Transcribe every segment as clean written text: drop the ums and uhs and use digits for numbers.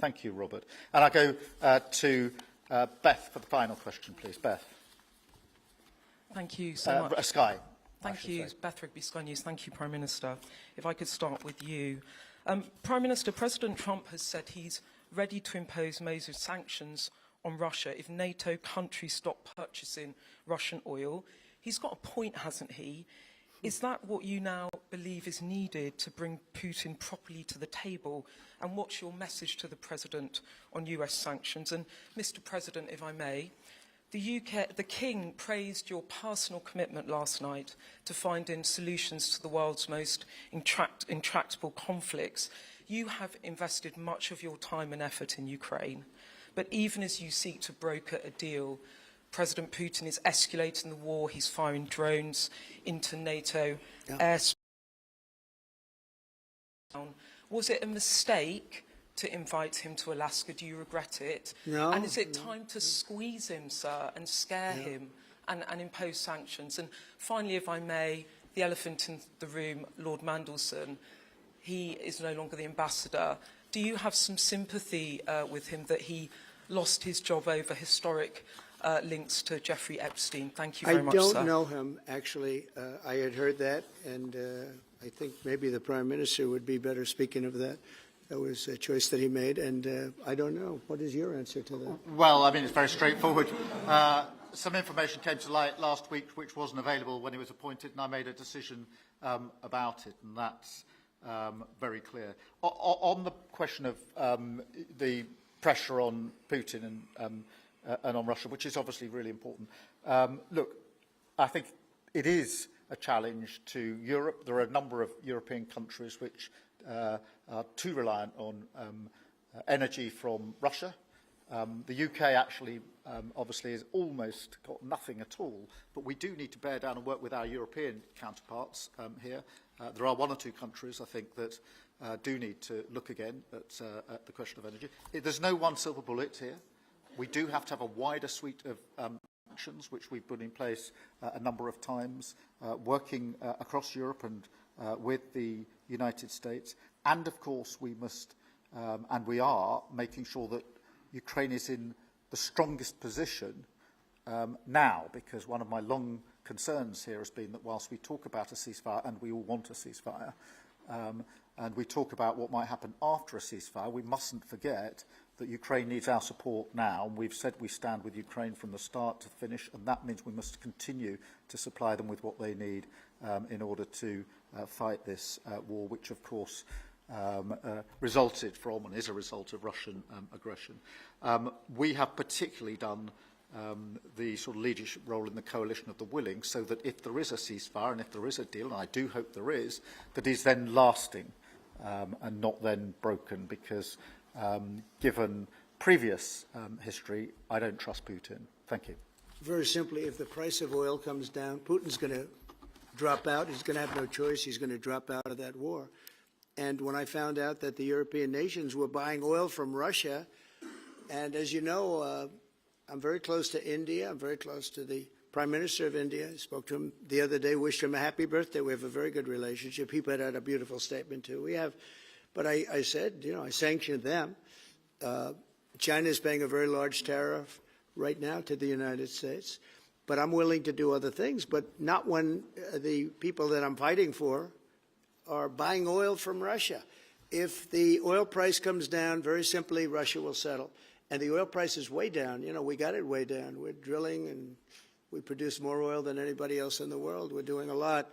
Thank you, Robert. And I go to Beth for the final question, please. Beth. Thank you so much. Sky. Thank you, Beth Rigby, Sky News. Thank you, Prime Minister. If I could start with you. Prime Minister, President Trump has said he's ready to impose major sanctions on Russia if NATO countries stop purchasing Russian oil. He's got a point, hasn't he? Is that what you now believe is needed to bring Putin properly to the table? And what's your message to the President on US sanctions? And Mr. President, if I may, the King praised your personal commitment last night to finding solutions to the world's most intractable conflicts. You have invested much of your time and effort in Ukraine. But even as you seek to broker a deal, President Putin is escalating the war. He's firing drones into NATO airspace. Was it a mistake to invite him to Alaska? Do you regret it? No. And is it time to squeeze him, sir, and scare him and impose sanctions? And finally, if I may, the elephant in the room, Lord Mandelson, he is no longer the ambassador. Do you have some sympathy with him that he lost his job over historic links to Jeffrey Epstein? Thank you very much, sir. I don't know him, actually. I had heard that, and I think maybe the Prime Minister would be better speaking of that. That was a choice that he made, and I don't know. What is your answer to that? Well, I mean, it's very straightforward. Some information came to light last week which wasn't available when he was appointed, and I made a decision about it, and that's very clear. On the question of the pressure on Putin and on Russia, which is obviously really important. Look, I think it is a challenge to Europe. There are a number of European countries which are too reliant on energy from Russia. The UK actually obviously has almost got nothing at all, but we do need to bear down and work with our European counterparts here. There are one or two countries, I think, that do need to look again at the question of energy. There's no one silver bullet here. We do have to have a wider suite of actions, which we've put in place a number of times, working across Europe and with the United States. And, of course, we must, and we are, making sure that Ukraine is in the strongest position now, because one of my long concerns here has been that whilst we talk about a ceasefire, and we all want a ceasefire, and we talk about what might happen after a ceasefire, we mustn't forget that Ukraine needs our support now. And we've said we stand with Ukraine from the start to finish, and that means we must continue to supply them with what they need in order to fight this war, which, of course, resulted from and is a result of Russian aggression. We have particularly done the sort of leadership role in the coalition of the willing, so that if there is a ceasefire and if there is a deal, and I do hope there is, that is then lasting and not then broken, because given previous history, I don't trust Putin. Thank you. Very simply, if the price of oil comes down, Putin's going to drop out. He's going to have no choice. He's going to drop out of that war. And when I found out that the European nations were buying oil from Russia, and as you know, I'm very close to India. I'm very close to the Prime Minister of India. I spoke to him the other day, wished him a happy birthday. We have a very good relationship. He put out a beautiful statement, too. We have, but I said, you know, I sanctioned them. China is paying a very large tariff right now to the United States. But I'm willing to do other things, but not when the people that I'm fighting for are buying oil from Russia. If the oil price comes down, very simply, Russia will settle. And the oil price is way down. You know, we got it way down. We're drilling and we produce more oil than anybody else in the world. We're doing a lot.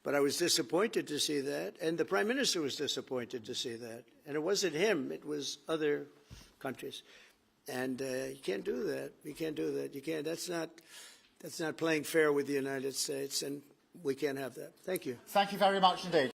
But I was disappointed to see that. And the Prime Minister was disappointed to see that. And it wasn't him. It was other countries. And you can't do that. You can't do that. You can't. That's not playing fair with the United States. And we can't have that. Thank you. Thank you very much indeed.